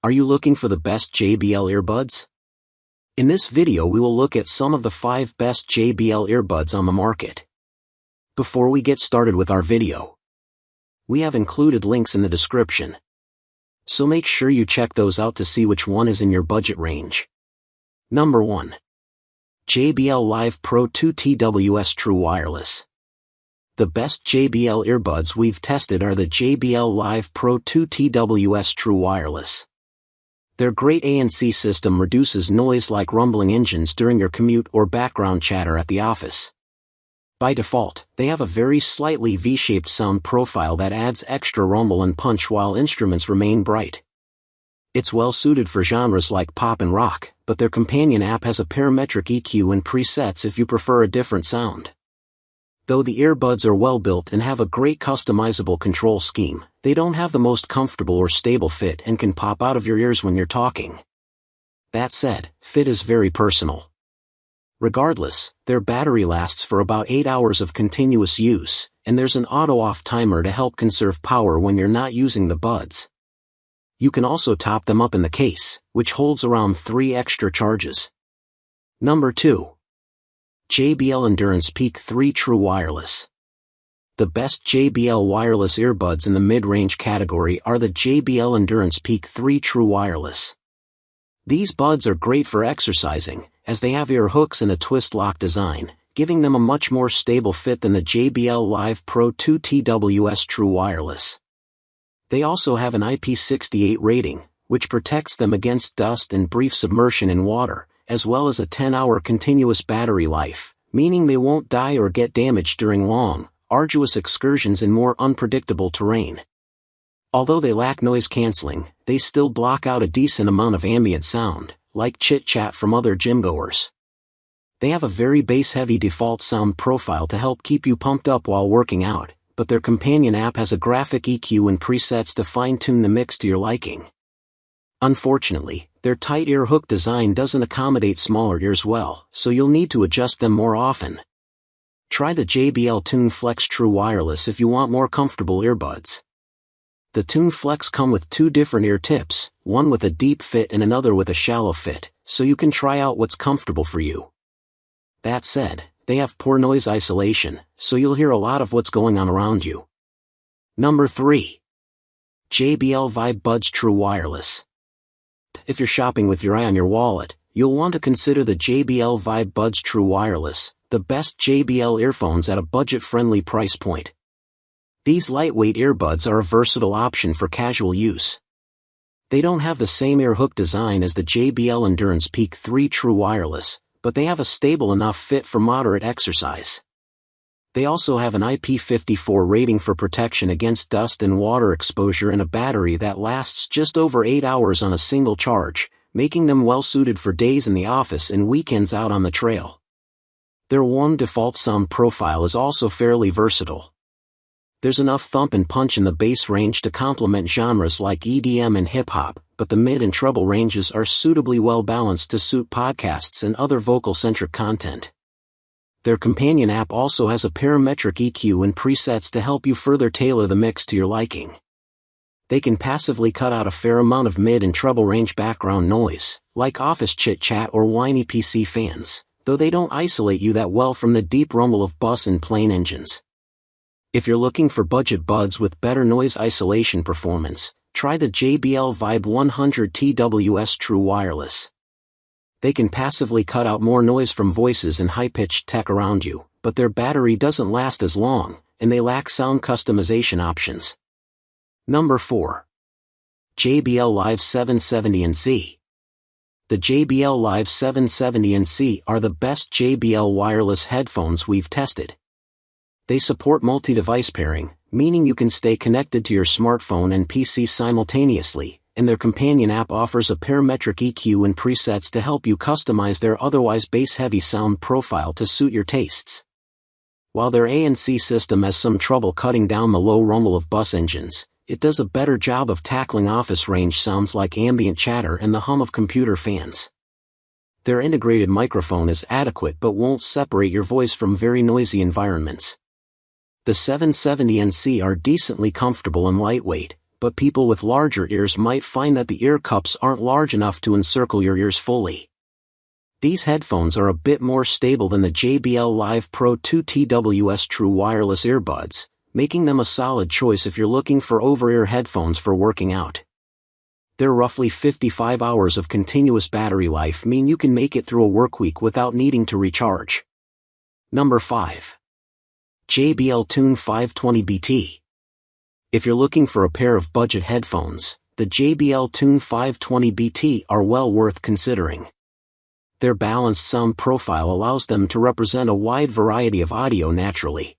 Are you looking for the best JBL earbuds? In this video we will look at some of the 5 best JBL earbuds on the market. Before we get started with our video, we have included links in the description, so make sure you check those out to see which one is in your budget range. Number 1. JBL Live Pro 2 TWS True Wireless. The best JBL earbuds we've tested are the JBL Live Pro 2 TWS True Wireless. Their great ANC system reduces noise like rumbling engines during your commute or background chatter at the office. By default, they have a very slightly V-shaped sound profile that adds extra rumble and punch while instruments remain bright. It's well suited for genres like pop and rock, but their companion app has a parametric EQ and presets if you prefer a different sound. Though the earbuds are well built and have a great customizable control scheme, they don't have the most comfortable or stable fit and can pop out of your ears when you're talking. That said, fit is very personal. Regardless, their battery lasts for about 8 hours of continuous use, and there's an auto-off timer to help conserve power when you're not using the buds. You can also top them up in the case, which holds around 3 extra charges. Number 2. JBL Endurance Peak 3 True Wireless. The best JBL wireless earbuds in the mid-range category are the JBL Endurance Peak 3 True Wireless. These buds are great for exercising, as they have ear hooks and a twist lock design, giving them a much more stable fit than the JBL Live Pro 2 TWS True Wireless. They also have an IP68 rating, which protects them against dust and brief submersion in water, as well as a 10-hour continuous battery life, meaning they won't die or get damaged during long, arduous excursions in more unpredictable terrain. Although they lack noise cancelling, they still block out a decent amount of ambient sound, like chit-chat from other gymgoers. They have a very bass-heavy default sound profile to help keep you pumped up while working out, but their companion app has a graphic EQ and presets to fine-tune the mix to your liking. Unfortunately, their tight ear hook design doesn't accommodate smaller ears well, so you'll need to adjust them more often. Try the JBL Tune Flex True Wireless if you want more comfortable earbuds. The Tune Flex come with 2 different ear tips, one with a deep fit and another with a shallow fit, so you can try out what's comfortable for you. That said, they have poor noise isolation, so you'll hear a lot of what's going on around you. Number 3. JBL Vibe Buds True Wireless. If you're shopping with your eye on your wallet, you'll want to consider the JBL Vibe Buds True Wireless, the best JBL earphones at a budget-friendly price point. These lightweight earbuds are a versatile option for casual use. They don't have the same ear hook design as the JBL Endurance Peak 3 True Wireless, but they have a stable enough fit for moderate exercise. They also have an IP54 rating for protection against dust and water exposure and a battery that lasts just over 8 hours on a single charge, making them well suited for days in the office and weekends out on the trail. Their warm default sound profile is also fairly versatile. There's enough thump and punch in the bass range to complement genres like EDM and hip-hop, but the mid and treble ranges are suitably well balanced to suit podcasts and other vocal-centric content. Their companion app also has a parametric EQ and presets to help you further tailor the mix to your liking. They can passively cut out a fair amount of mid and treble range background noise, like office chit-chat or whiny PC fans, though they don't isolate you that well from the deep rumble of bus and plane engines. If you're looking for budget buds with better noise isolation performance, try the JBL Vibe 100 TWS True Wireless. They can passively cut out more noise from voices and high-pitched tech around you, but their battery doesn't last as long, and they lack sound customization options. Number 4. JBL Live 770NC. The JBL Live 770NC are the best JBL wireless headphones we've tested. They support multi-device pairing, meaning you can stay connected to your smartphone and PC simultaneously, and their companion app offers a parametric EQ and presets to help you customize their otherwise bass-heavy sound profile to suit your tastes. While their ANC system has some trouble cutting down the low rumble of bus engines, it does a better job of tackling office range sounds like ambient chatter and the hum of computer fans. Their integrated microphone is adequate but won't separate your voice from very noisy environments. The 770NC are decently comfortable and lightweight, but people with larger ears might find that the ear cups aren't large enough to encircle your ears fully. These headphones are a bit more stable than the JBL Live Pro 2 TWS True Wireless Earbuds, making them a solid choice if you're looking for over-ear headphones for working out. Their roughly 55 hours of continuous battery life mean you can make it through a workweek without needing to recharge. Number 5. JBL Tune 520BT. If you're looking for a pair of budget headphones, the JBL Tune 520BT are well worth considering. Their balanced sound profile allows them to represent a wide variety of audio naturally.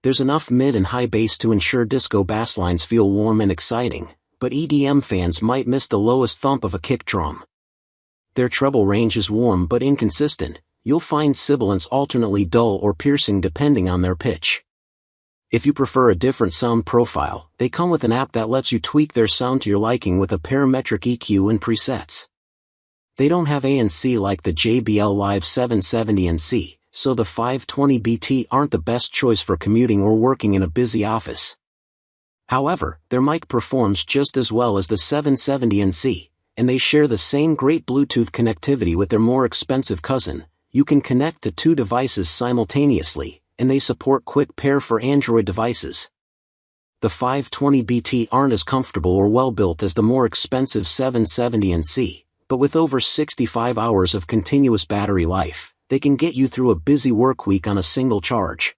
There's enough mid and high bass to ensure disco bass lines feel warm and exciting, but EDM fans might miss the lowest thump of a kick drum. Their treble range is warm but inconsistent. You'll find sibilants alternately dull or piercing depending on their pitch. If you prefer a different sound profile, they come with an app that lets you tweak their sound to your liking with a parametric EQ and presets. They don't have ANC like the JBL Live 770 NC, so the 520BT aren't the best choice for commuting or working in a busy office. However, their mic performs just as well as the 770 NC, and they share the same great Bluetooth connectivity with their more expensive cousin. You can connect to 2 devices simultaneously, and they support quick pair for Android devices. The 520BT aren't as comfortable or well built as the more expensive 770 NC, but with over 65 hours of continuous battery life, they can get you through a busy work week on a single charge.